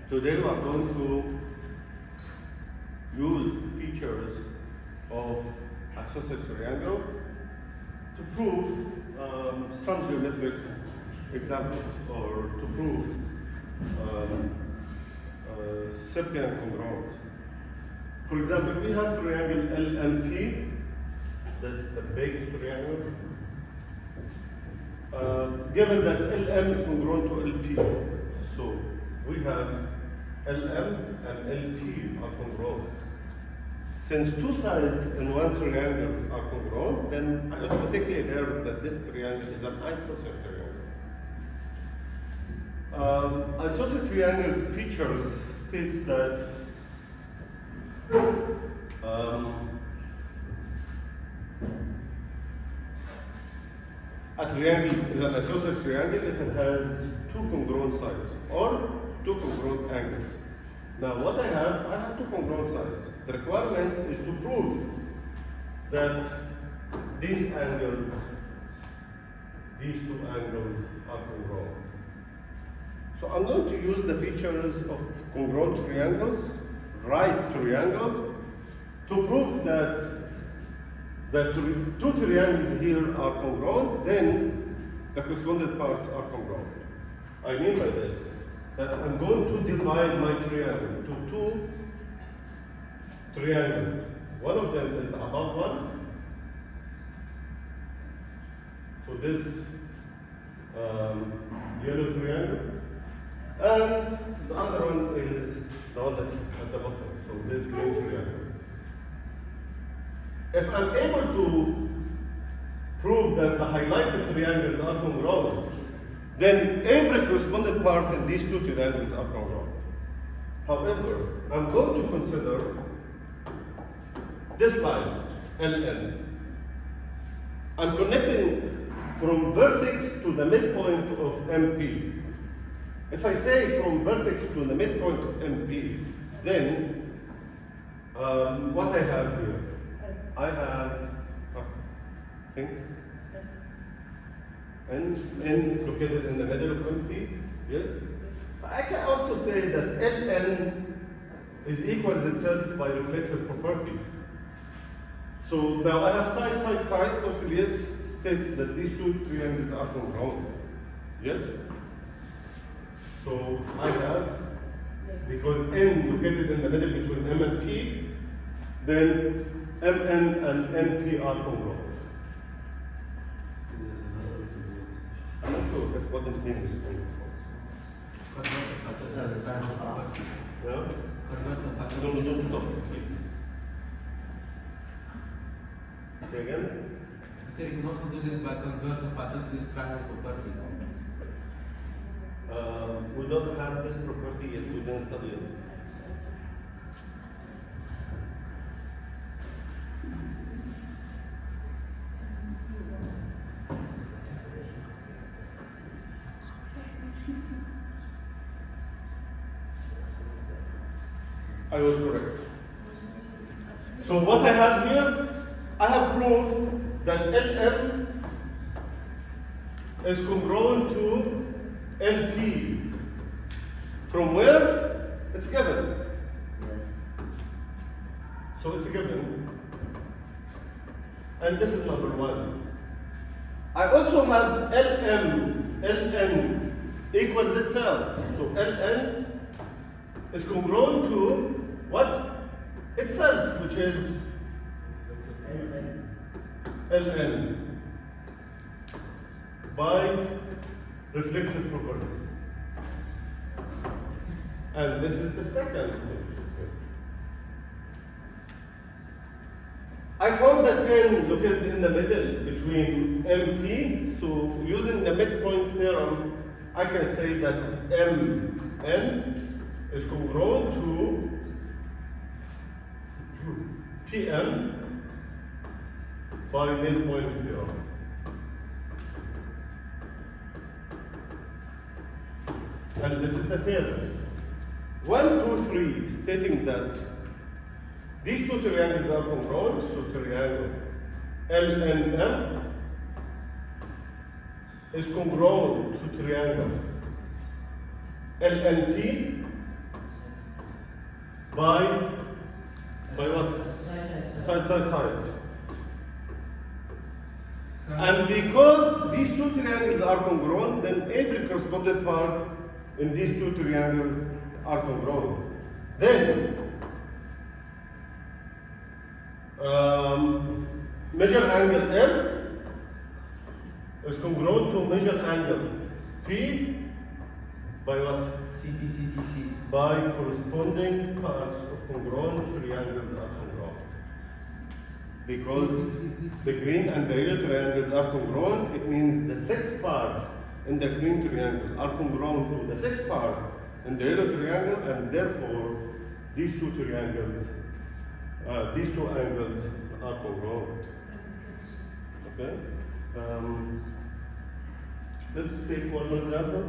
Today we are going to use features of isosceles triangle to prove some geometric examples or to prove Sippian congruence. For example, we have triangle LMP, that's the big triangle. Given that LM is congruent to LP, so we have LM and LP are congruent. Since two sides in one triangle are congruent, then I automatically learn that this triangle is an isosceles triangle. Isosceles triangle features states that a triangle is an isosceles triangle if it has two congruent sides or two congruent angles. Now what I have two congruent sides. The requirement is to prove that these angles, these two angles are congruent. So I'm going to use the features of congruent triangles, right triangles, to prove that the two triangles here are congruent, then the corresponding parts are congruent. I mean by this that I'm going to divide my triangle to two triangles. One of them is the above one. So this yellow triangle. And the other one is the one that's at the bottom. So this green triangle. If I'm able to prove that the highlighted triangles are congruent, then every corresponding part in these two triangles are congruent. However, I'm going to consider this line, LN. I'm connecting from vertex to the midpoint of MP. If I say from vertex to the midpoint of MP, then what I have here? I have, think, N located in the middle of MP, yes? I can also say that Ln is equals itself by reflexive property. So now I have side postulates states that these two triangles are congruent, yes? So I have, because N located in the middle between M and P, then Mn and Np are congruent. I'm not sure if what I'm saying is true. Yeah? No, don't stop. Say again? So you can also do this by converse of isosceles triangle property. We don't have this property yet, we didn't study it. I was correct. So what I have here, I have proved that LM is congruent to NP. From where? It's given. Yes. So it's given. And this is number one. I also have LN equals itself. So LN is congruent to what? Itself, which is Ln by reflexive property. And this is the second thing. I found that N located in the middle between MP, so using the midpoint theorem, I can say that Mn is congruent to Pm by midpoint theorem. And this is the theorem. 1, 2, 3, stating that these two triangles are congruent, so triangle LNM is congruent to triangle LNP by what? Side. And because these two triangles are congruent, then every corresponding part in these two triangles are congruent. Then measure angle L is congruent to measure angle P by what? CPCTC. By corresponding parts of congruent triangles are congruent. Because the green and the yellow triangles are congruent, it means the 6 parts in the green triangle are congruent to the 6 parts in the yellow triangle, and therefore these two triangles, these two angles are congruent. Okay? Let's take one more example.